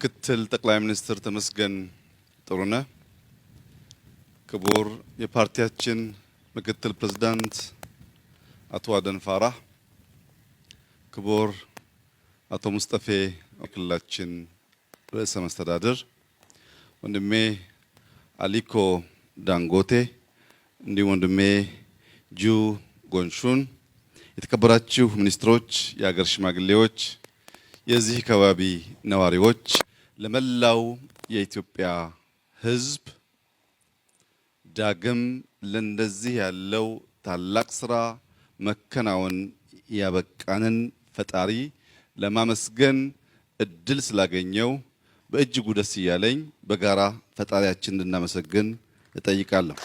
ምክትል ጠቅላይ ሚኒስትር ተመስገን ጥሩነህ፣ ክቡር የፓርቲያችን ምክትል ፕሬዝዳንት አቶ አደም ፋራህ፣ ክቡር አቶ ሙስጠፌ ክልላችን ርዕሰ መስተዳድር፣ ወንድሜ አሊኮ ዳንጎቴ፣ እንዲሁም ወንድሜ ጁ ጎንሹን፣ የተከበራችሁ ሚኒስትሮች፣ የሀገር ሽማግሌዎች፣ የዚህ ከባቢ ነዋሪዎች፣ ለመላው የኢትዮጵያ ሕዝብ ዳግም ለእንደዚህ ያለው ታላቅ ስራ መከናወን ያበቃንን ፈጣሪ ለማመስገን እድል ስላገኘው በእጅጉ ደስ እያለኝ በጋራ ፈጣሪያችን እንድናመሰግን እጠይቃለሁ።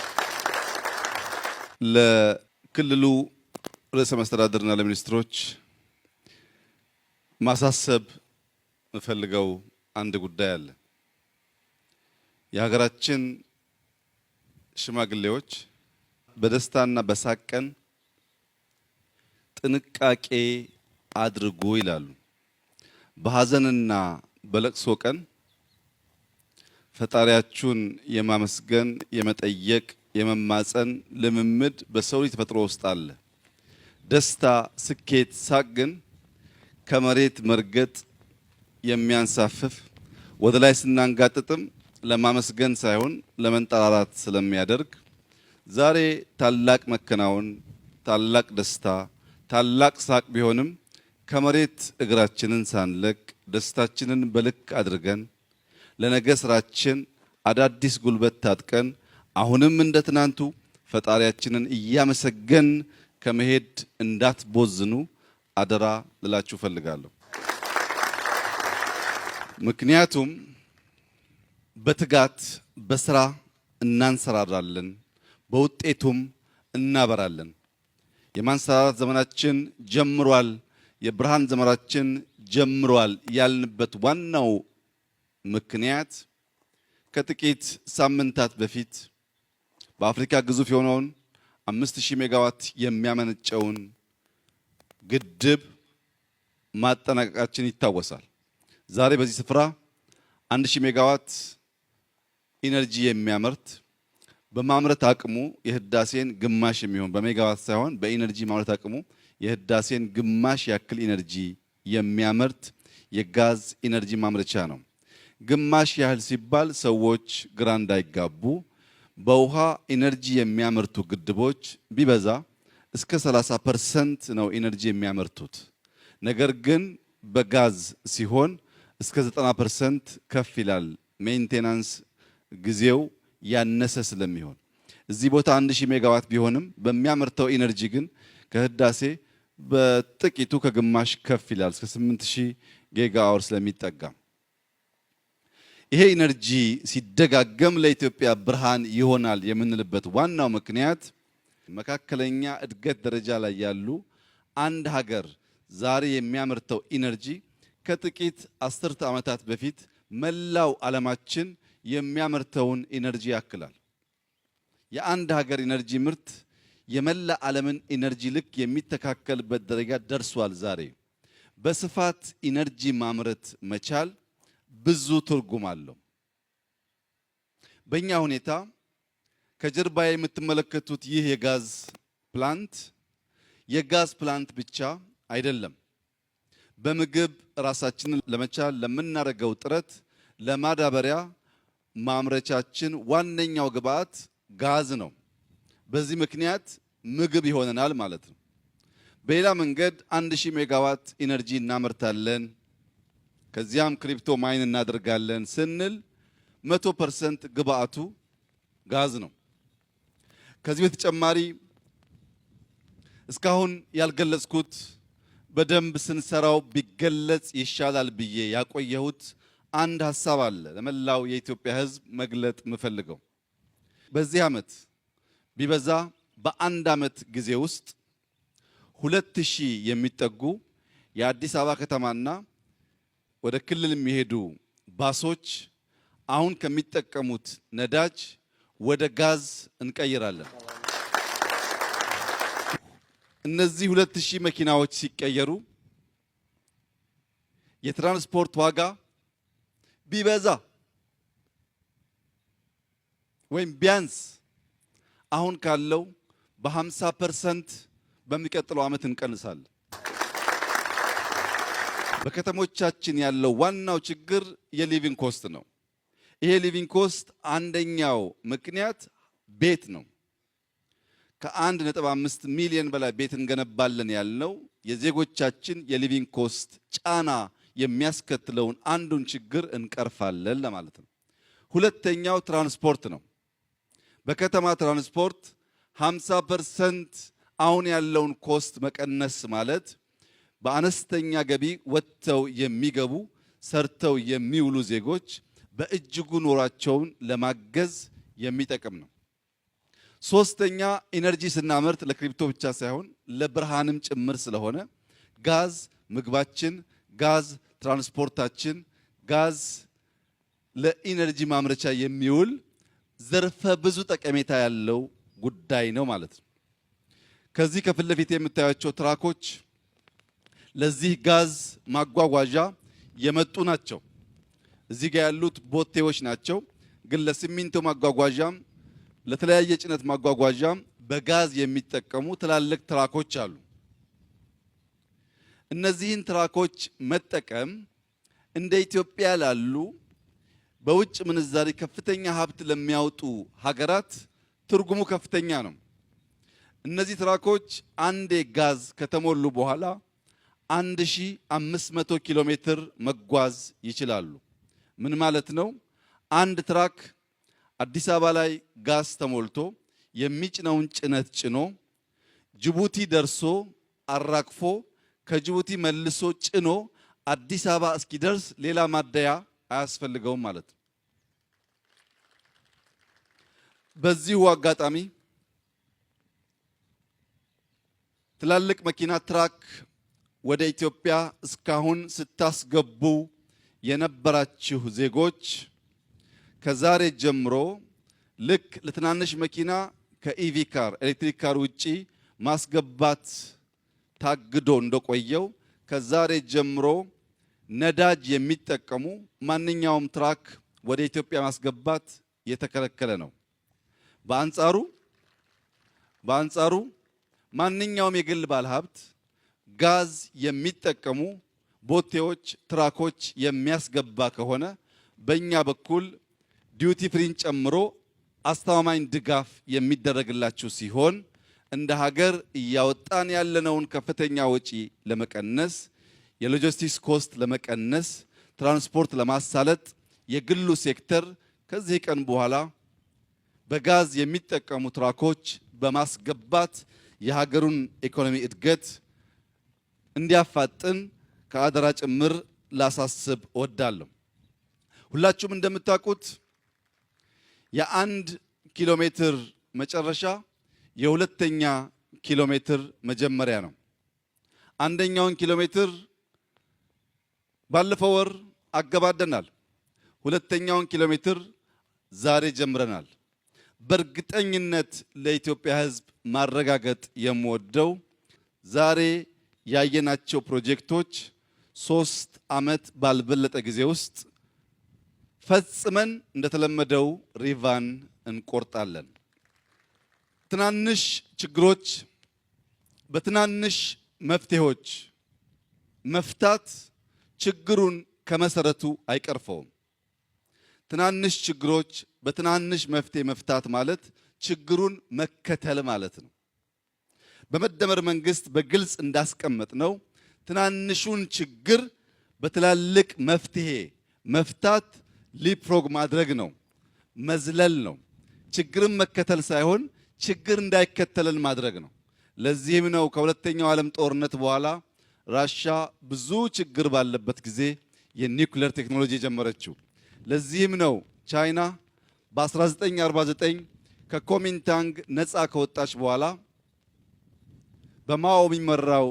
ለክልሉ ርዕሰ መስተዳድርና ለሚኒስትሮች ማሳሰብ የምፈልገው አንድ ጉዳይ አለ። የሀገራችን ሽማግሌዎች በደስታና በሳቅ ቀን ጥንቃቄ አድርጉ ይላሉ። በሐዘንና በለቅሶ ቀን ፈጣሪያችሁን የማመስገን፣ የመጠየቅ፣ የመማፀን ልምምድ በሰው ልጅ ተፈጥሮ ውስጥ አለ። ደስታ፣ ስኬት፣ ሳቅ ግን ከመሬት መርገጥ የሚያንሳፍፍ ወደ ላይ ስናንጋጥጥም ለማመስገን ሳይሆን ለመንጠራራት ስለሚያደርግ ዛሬ ታላቅ መከናወን፣ ታላቅ ደስታ፣ ታላቅ ሳቅ ቢሆንም ከመሬት እግራችንን ሳንለቅ ደስታችንን በልክ አድርገን ለነገ ስራችን አዳዲስ ጉልበት ታጥቀን አሁንም እንደ ትናንቱ ፈጣሪያችንን እያመሰገን ከመሄድ እንዳትቦዝኑ አደራ ልላችሁ ፈልጋለሁ። ምክንያቱም በትጋት በስራ እናንሰራራለን፣ በውጤቱም እናበራለን። የማንሰራራት ዘመናችን ጀምሯል፣ የብርሃን ዘመናችን ጀምሯል ያልንበት ዋናው ምክንያት ከጥቂት ሳምንታት በፊት በአፍሪካ ግዙፍ የሆነውን 5000 ሜጋዋት የሚያመነጨውን ግድብ ማጠናቀቃችን ይታወሳል። ዛሬ በዚህ ስፍራ 1000 ሜጋዋት ኢነርጂ የሚያመርት በማምረት አቅሙ የህዳሴን ግማሽ የሚሆን በሜጋዋት ሳይሆን በኢነርጂ ማምረት አቅሙ የህዳሴን ግማሽ ያክል ኢነርጂ የሚያመርት የጋዝ ኢነርጂ ማምረቻ ነው። ግማሽ ያህል ሲባል ሰዎች ግራ እንዳይጋቡ፣ በውሃ ኢነርጂ የሚያመርቱ ግድቦች ቢበዛ እስከ 30% ነው ኢነርጂ የሚያመርቱት። ነገር ግን በጋዝ ሲሆን እስከ 90% ከፍ ይላል። ሜንቴናንስ ጊዜው ያነሰ ስለሚሆን እዚህ ቦታ 1000 ሜጋዋት ቢሆንም በሚያመርተው ኢነርጂ ግን ከህዳሴ በጥቂቱ ከግማሽ ከፍ ይላል እስከ 8000 ጊጋ አወር ስለሚጠጋ ይሄ ኢነርጂ ሲደጋገም ለኢትዮጵያ ብርሃን ይሆናል የምንልበት ዋናው ምክንያት መካከለኛ እድገት ደረጃ ላይ ያሉ አንድ ሀገር ዛሬ የሚያመርተው ኢነርጂ ከጥቂት አስርተ ዓመታት በፊት መላው ዓለማችን የሚያመርተውን ኢነርጂ ያክላል። የአንድ ሀገር ኢነርጂ ምርት የመላ ዓለምን ኢነርጂ ልክ የሚተካከልበት ደረጃ ደርሷል። ዛሬ በስፋት ኢነርጂ ማምረት መቻል ብዙ ትርጉም አለው። በእኛ ሁኔታ ከጀርባ የምትመለከቱት ይህ የጋዝ ፕላንት ብቻ አይደለም። በምግብ ራሳችንን ለመቻል ለምናደርገው ጥረት ለማዳበሪያ ማምረቻችን ዋነኛው ግብአት ጋዝ ነው። በዚህ ምክንያት ምግብ ይሆነናል ማለት ነው። በሌላ መንገድ 1000 ሜጋዋት ኢነርጂ እናመርታለን፣ ከዚያም ክሪፕቶ ማይን እናደርጋለን ስንል 100% ግብአቱ ጋዝ ነው። ከዚህ በተጨማሪ እስካሁን ያልገለጽኩት በደንብ ስንሰራው ቢገለጽ ይሻላል ብዬ ያቆየሁት አንድ ሐሳብ አለ ለመላው የኢትዮጵያ ሕዝብ መግለጥ የምፈልገው። በዚህ ዓመት ቢበዛ በአንድ ዓመት ጊዜ ውስጥ 2000 የሚጠጉ የአዲስ አበባ ከተማና ወደ ክልል የሚሄዱ ባሶች አሁን ከሚጠቀሙት ነዳጅ ወደ ጋዝ እንቀይራለን። እነዚህ 2000 መኪናዎች ሲቀየሩ የትራንስፖርት ዋጋ ቢበዛ ወይም ቢያንስ አሁን ካለው በ50% በሚቀጥለው ዓመት እንቀንሳለን። በከተሞቻችን ያለው ዋናው ችግር የሊቪንግ ኮስት ነው። ይሄ ሊቪንግ ኮስት አንደኛው ምክንያት ቤት ነው። ከ1.5 ሚሊዮን በላይ ቤት እንገነባለን ያልነው የዜጎቻችን የሊቪንግ ኮስት ጫና የሚያስከትለውን አንዱን ችግር እንቀርፋለን ለማለት ነው። ሁለተኛው ትራንስፖርት ነው። በከተማ ትራንስፖርት 50% አሁን ያለውን ኮስት መቀነስ ማለት በአነስተኛ ገቢ ወጥተው የሚገቡ ሰርተው የሚውሉ ዜጎች በእጅጉ ኑሯቸውን ለማገዝ የሚጠቅም ነው። ሶስተኛ ኢነርጂ ስናመርት ለክሪፕቶ ብቻ ሳይሆን ለብርሃንም ጭምር ስለሆነ ጋዝ ምግባችን፣ ጋዝ ትራንስፖርታችን፣ ጋዝ ለኢነርጂ ማምረቻ የሚውል ዘርፈ ብዙ ጠቀሜታ ያለው ጉዳይ ነው ማለት ነው። ከዚህ ከፊት ለፊት የምታዩቸው ትራኮች ለዚህ ጋዝ ማጓጓዣ የመጡ ናቸው። እዚህ ጋር ያሉት ቦቴዎች ናቸው። ግን ለሲሚንቶ ማጓጓዣም ለተለያየ ጭነት ማጓጓዣም በጋዝ የሚጠቀሙ ትላልቅ ትራኮች አሉ። እነዚህን ትራኮች መጠቀም እንደ ኢትዮጵያ ላሉ በውጭ ምንዛሪ ከፍተኛ ሀብት ለሚያወጡ ሀገራት ትርጉሙ ከፍተኛ ነው። እነዚህ ትራኮች አንዴ ጋዝ ከተሞሉ በኋላ 1500 ኪሎ ሜትር መጓዝ ይችላሉ። ምን ማለት ነው? አንድ ትራክ አዲስ አበባ ላይ ጋዝ ተሞልቶ የሚጭነውን ጭነት ጭኖ ጅቡቲ ደርሶ አራግፎ ከጅቡቲ መልሶ ጭኖ አዲስ አበባ እስኪደርስ ሌላ ማደያ አያስፈልገውም ማለት ነው። በዚሁ አጋጣሚ ትላልቅ መኪና ትራክ ወደ ኢትዮጵያ እስካሁን ስታስገቡ የነበራችሁ ዜጎች ከዛሬ ጀምሮ ልክ ለትናንሽ መኪና ከኢቪ ካር ኤሌክትሪክ ካር ውጪ ማስገባት ታግዶ እንደቆየው ከዛሬ ጀምሮ ነዳጅ የሚጠቀሙ ማንኛውም ትራክ ወደ ኢትዮጵያ ማስገባት የተከለከለ ነው። በአንጻሩ ማንኛውም የግል ባለሀብት ጋዝ የሚጠቀሙ ቦቴዎች፣ ትራኮች የሚያስገባ ከሆነ በእኛ በኩል ዲዩቲ ፍሪን ጨምሮ አስተማማኝ ድጋፍ የሚደረግላችሁ ሲሆን እንደ ሀገር እያወጣን ያለነውን ከፍተኛ ወጪ ለመቀነስ፣ የሎጂስቲክስ ኮስት ለመቀነስ፣ ትራንስፖርት ለማሳለጥ የግሉ ሴክተር ከዚህ ቀን በኋላ በጋዝ የሚጠቀሙ ትራኮች በማስገባት የሀገሩን ኢኮኖሚ እድገት እንዲያፋጥን ከአደራ ጭምር ላሳስብ እወዳለሁ። ሁላችሁም እንደምታውቁት የ1 ኪሎ ሜትር መጨረሻ የ2ኛ ኪሎ ሜትር መጀመሪያ ነው። 1ኛውን ኪሎ ሜትር ባለፈው ወር አገባደናል። 2ኛውን ኪሎ ሜትር ዛሬ ጀምረናል። በእርግጠኝነት ለኢትዮጵያ ሕዝብ ማረጋገጥ የምወደው ዛሬ ያየናቸው ፕሮጀክቶች 3 ዓመት ባልበለጠ ጊዜ ውስጥ ፈጽመን እንደተለመደው ሪቫን እንቆርጣለን። ትናንሽ ችግሮች በትናንሽ መፍትሄዎች መፍታት ችግሩን ከመሰረቱ አይቀርፈውም። ትናንሽ ችግሮች በትናንሽ መፍትሄ መፍታት ማለት ችግሩን መከተል ማለት ነው። በመደመር መንግስት በግልጽ እንዳስቀመጥ ነው ትናንሹን ችግር በትላልቅ መፍትሄ መፍታት ሊፕሮግ ማድረግ ነው፣ መዝለል ነው። ችግርን መከተል ሳይሆን ችግር እንዳይከተለን ማድረግ ነው። ለዚህም ነው ከሁለተኛው ዓለም ጦርነት በኋላ ራሻ ብዙ ችግር ባለበት ጊዜ የኒውክሌር ቴክኖሎጂ የጀመረችው። ለዚህም ነው ቻይና በ1949 ከኮሚንታንግ ነፃ ከወጣች በኋላ በማኦ የሚመራው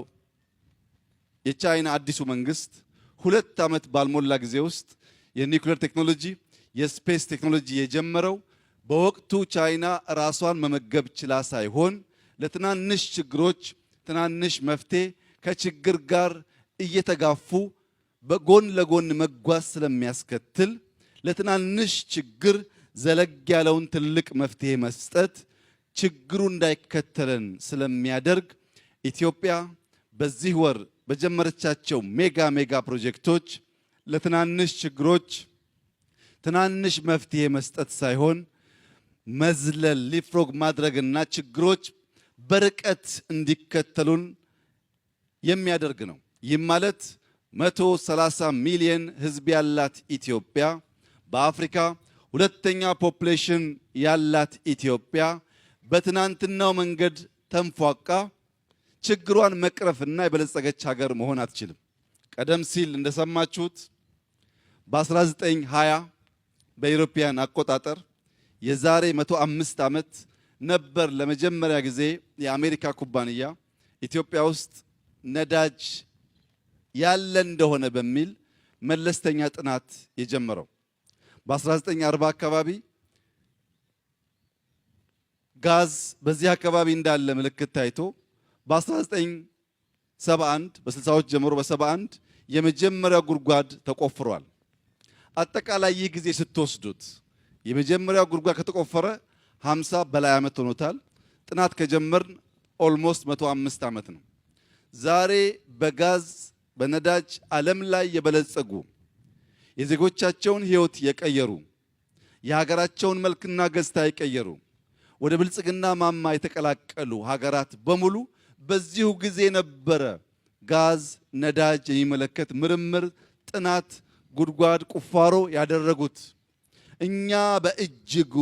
የቻይና አዲሱ መንግስት 2 ዓመት ባልሞላ ጊዜ ውስጥ የኒውክሌር ቴክኖሎጂ የስፔስ ቴክኖሎጂ የጀመረው በወቅቱ ቻይና ራሷን መመገብ ችላ ሳይሆን ለትናንሽ ችግሮች ትናንሽ መፍትሄ ከችግር ጋር እየተጋፉ በጎን ለጎን መጓዝ ስለሚያስከትል ለትናንሽ ችግር ዘለግ ያለውን ትልቅ መፍትሄ መስጠት ችግሩ እንዳይከተለን ስለሚያደርግ ኢትዮጵያ በዚህ ወር በጀመረቻቸው ሜጋ ፕሮጀክቶች ለትናንሽ ችግሮች ትናንሽ መፍትሄ መስጠት ሳይሆን መዝለል ሊፍሮግ ማድረግና ችግሮች በርቀት እንዲከተሉን የሚያደርግ ነው። ይህም ማለት 130 ሚሊዮን ሕዝብ ያላት ኢትዮጵያ በአፍሪካ ሁለተኛ ፖፑሌሽን ያላት ኢትዮጵያ በትናንትናው መንገድ ተንፏቃ ችግሯን መቅረፍና የበለጸገች ሀገር መሆን አትችልም። ቀደም ሲል እንደሰማችሁት በ1920 በኢሮፒያን አቆጣጠር የዛሬ 105 ዓመት ነበር ለመጀመሪያ ጊዜ የአሜሪካ ኩባንያ ኢትዮጵያ ውስጥ ነዳጅ ያለ እንደሆነ በሚል መለስተኛ ጥናት የጀመረው። በ1940 አካባቢ ጋዝ በዚህ አካባቢ እንዳለ ምልክት ታይቶ በ1971 በ60ዎች ጀምሮ በ71 የመጀመሪያው ጉድጓድ ተቆፍሯል። አጠቃላይ ይህ ጊዜ ስትወስዱት የመጀመሪያው ጉድጓድ ከተቆፈረ 50 በላይ ዓመት ሆኖታል። ጥናት ከጀመርን ኦልሞስት 105 ዓመት ነው። ዛሬ በጋዝ በነዳጅ ዓለም ላይ የበለጸጉ የዜጎቻቸውን ሕይወት የቀየሩ የሀገራቸውን መልክና ገጽታ የቀየሩ ወደ ብልጽግና ማማ የተቀላቀሉ ሀገራት በሙሉ በዚሁ ጊዜ ነበረ ጋዝ ነዳጅ የሚመለከት ምርምር፣ ጥናት፣ ጉድጓድ ቁፋሮ ያደረጉት። እኛ በእጅጉ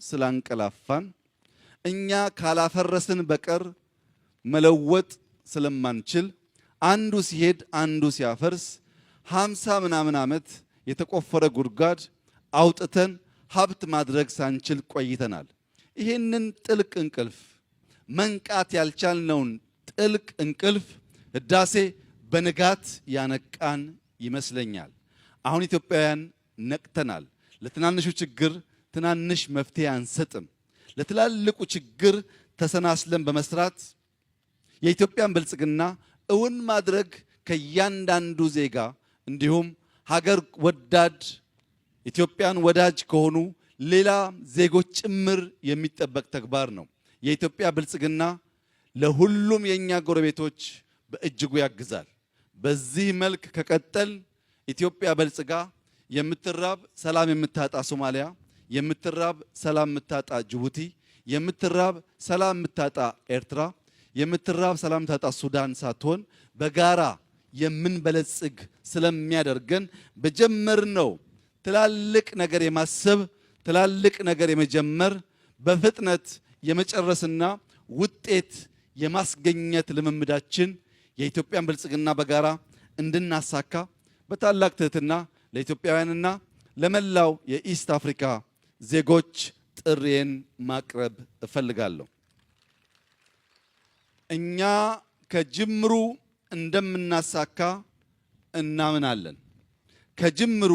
ስላንቀላፋን እኛ ካላፈረስን በቀር መለወጥ ስለማንችል አንዱ ሲሄድ አንዱ ሲያፈርስ 50 ምናምን ዓመት የተቆፈረ ጉድጓድ አውጥተን ሀብት ማድረግ ሳንችል ቆይተናል። ይህንን ጥልቅ እንቅልፍ መንቃት ያልቻልነውን ጥልቅ እንቅልፍ ህዳሴ በንጋት ያነቃን ይመስለኛል። አሁን ኢትዮጵያውያን ነቅተናል። ለትናንሹ ችግር ትናንሽ መፍትሄ አንሰጥም። ለትላልቁ ችግር ተሰናስለን በመስራት የኢትዮጵያን ብልጽግና እውን ማድረግ ከእያንዳንዱ ዜጋ እንዲሁም ሀገር ወዳድ ኢትዮጵያን ወዳጅ ከሆኑ ሌላ ዜጎች ጭምር የሚጠበቅ ተግባር ነው። የኢትዮጵያ ብልጽግና ለሁሉም የኛ ጎረቤቶች በእጅጉ ያግዛል። በዚህ መልክ ከቀጠል ኢትዮጵያ በልጽጋ የምትራብ ሰላም የምታጣ ሶማሊያ፣ የምትራብ ሰላም የምታጣ ጅቡቲ፣ የምትራብ ሰላም የምታጣ ኤርትራ፣ የምትራብ ሰላም የምታጣ ሱዳን ሳትሆን በጋራ የምንበለጽግ ስለሚያደርገን በጀመርነው ትላልቅ ነገር የማሰብ ትላልቅ ነገር የመጀመር በፍጥነት የመጨረስና ውጤት የማስገኘት ልምምዳችን የኢትዮጵያን ብልጽግና በጋራ እንድናሳካ በታላቅ ትህትና ለኢትዮጵያውያንና ለመላው የኢስት አፍሪካ ዜጎች ጥሪዬን ማቅረብ እፈልጋለሁ። እኛ ከጅምሩ እንደምናሳካ እናምናለን። ከጅምሩ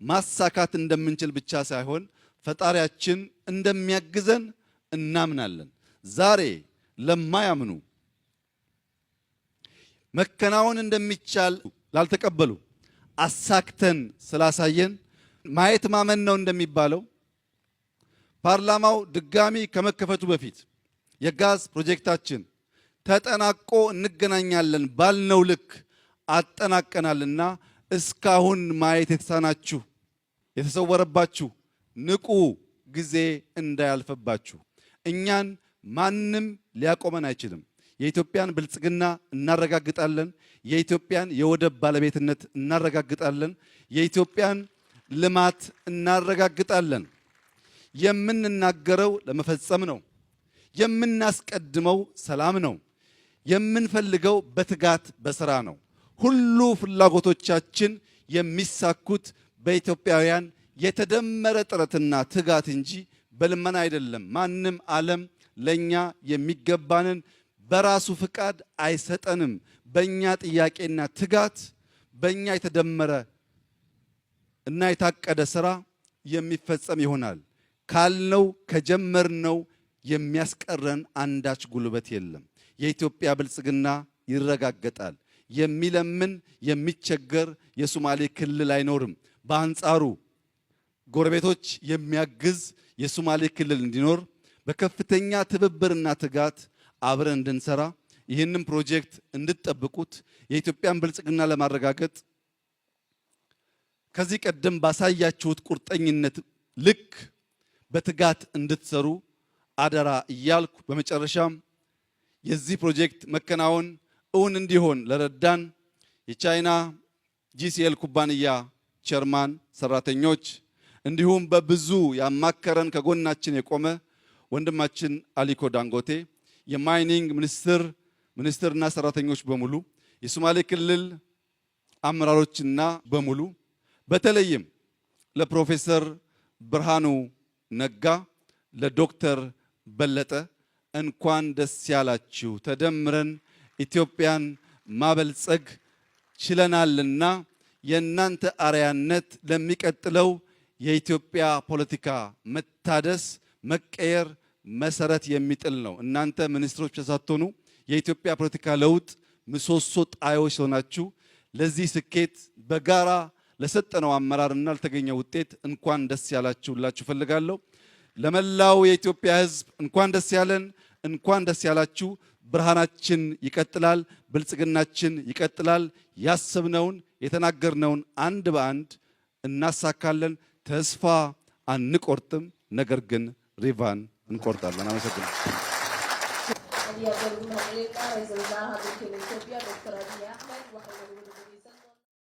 ማሳካት እንደምንችል ብቻ ሳይሆን ፈጣሪያችን እንደሚያግዘን እናምናለን። ዛሬ ለማያምኑ መከናወን እንደሚቻል ላልተቀበሉ አሳክተን ስላሳየን ማየት ማመን ነው እንደሚባለው ፓርላማው ድጋሚ ከመከፈቱ በፊት የጋዝ ፕሮጀክታችን ተጠናቆ እንገናኛለን ባልነው ልክ አጠናቀናልና እስካሁን ማየት የተሳናችሁ የተሰወረባችሁ ንቁ፣ ጊዜ እንዳያልፈባችሁ። እኛን ማንም ሊያቆመን አይችልም። የኢትዮጵያን ብልጽግና እናረጋግጣለን። የኢትዮጵያን የወደብ ባለቤትነት እናረጋግጣለን። የኢትዮጵያን ልማት እናረጋግጣለን። የምንናገረው ለመፈጸም ነው። የምናስቀድመው ሰላም ነው። የምንፈልገው በትጋት በስራ ነው። ሁሉ ፍላጎቶቻችን የሚሳኩት በኢትዮጵያውያን የተደመረ ጥረትና ትጋት እንጂ በልመና አይደለም። ማንም ዓለም ለኛ የሚገባንን በራሱ ፍቃድ አይሰጠንም። በእኛ ጥያቄና ትጋት በእኛ የተደመረ እና የታቀደ ስራ የሚፈጸም ይሆናል። ካልነው ከጀመርነው የሚያስቀረን አንዳች ጉልበት የለም። የኢትዮጵያ ብልጽግና ይረጋገጣል። የሚለምን የሚቸገር የሶማሌ ክልል አይኖርም። በአንጻሩ ጎረቤቶች የሚያግዝ የሶማሌ ክልል እንዲኖር በከፍተኛ ትብብርና ትጋት አብረን እንድንሰራ ይህንን ፕሮጀክት እንድትጠብቁት የኢትዮጵያን ብልጽግና ለማረጋገጥ ከዚህ ቀደም ባሳያችሁት ቁርጠኝነት ልክ በትጋት እንድትሰሩ አደራ እያልኩ በመጨረሻም የዚህ ፕሮጀክት መከናወን እውን እንዲሆን ለረዳን የቻይና GCL ኩባንያ ቸርማን ሰራተኞች እንዲሁም በብዙ ያማከረን ከጎናችን የቆመ ወንድማችን አሊኮ ዳንጎቴ የማይኒንግ ሚኒስትርና ሰራተኞች በሙሉ የሶማሌ ክልል አመራሮችና በሙሉ በተለይም ለፕሮፌሰር ብርሃኑ ነጋ ለዶክተር በለጠ እንኳን ደስ ያላችሁ ተደምረን ኢትዮጵያን ማበልጸግ ችለናልና የእናንተ አርያነት ለሚቀጥለው የኢትዮጵያ ፖለቲካ መታደስ መቀየር መሰረት የሚጥል ነው። እናንተ ሚኒስትሮች ተሳትቶኑ የኢትዮጵያ ፖለቲካ ለውጥ ምሰሶ ጣዮች ሆናችሁ ለዚህ ስኬት በጋራ ለሰጠነው አመራርና ለተገኘው ውጤት እንኳን ደስ ያላችሁላችሁ ፈልጋለሁ። ለመላው የኢትዮጵያ ሕዝብ እንኳን ደስ ያለን፣ እንኳን ደስ ያላችሁ። ብርሃናችን ይቀጥላል፣ ብልጽግናችን ይቀጥላል። ያሰብነውን የተናገርነውን አንድ በአንድ እናሳካለን። ተስፋ አንቆርጥም፣ ነገር ግን ሪቫን እንቆርጣለን። አመሰግናለሁ።